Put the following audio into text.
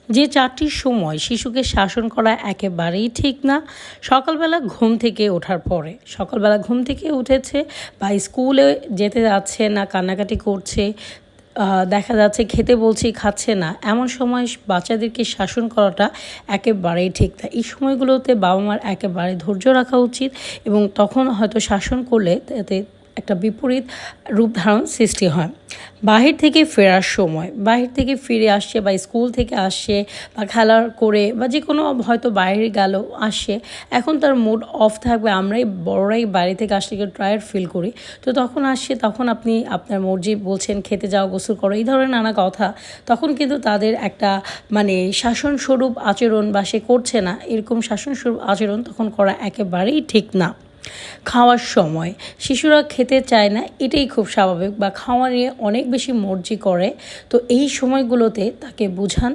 যে 4টির সময় শিশুকে শাসন করা একেবারেই ঠিক না। সকালবেলা ঘুম থেকে ওঠার পরে, সকালবেলা ঘুম থেকে উঠেছে বা স্কুলে যেতে যাচ্ছে না, কান্নাকাটি করছে, দেখা যাচ্ছে খেতে বলছি খাচ্ছে না, এমন সময় বাচ্চাদেরকে শাসন করাটা একেবারেই ঠিক না। এই সময়গুলোতে বাবা মার একেবারে ধৈর্য রাখা উচিত এবং তখন হয়তো শাসন করলে তাতে একটা বিপরীত রূপ ধারণ সৃষ্টি হয়। বাহির থেকে ফেরার সময়, বাহির থেকে ফিরে আসছে বা স্কুল থেকে আসছে বা খেলার করে বা যে কোনো হয়তো বাইরে গেল আসছে, এখন তার মুড অফ থাকবে, আমরাই বড়রাই বাইরে থেকে আসলে একটু টায়ার্ড ফিল করি। তো তখন আসছে, তখন আপনি আপনার মর্জি বলছেন খেতে যাও, গোসল করো, এই ধরনের নানা কথা, তখন কিন্তু তাদের একটা মানে শাসনস্বরূপ আচরণ বা সে করছে না, এরকম শাসনস্বরূপ আচরণ তখন করা একেবারেই ঠিক না। খাওয়ার সময় শিশুরা খেতে চায় না, এটাই খুব স্বাভাবিক, বা খাওয়া নিয়ে অনেক বেশি মর্জি করে। তো এই সময়গুলোতে তাকে বুঝান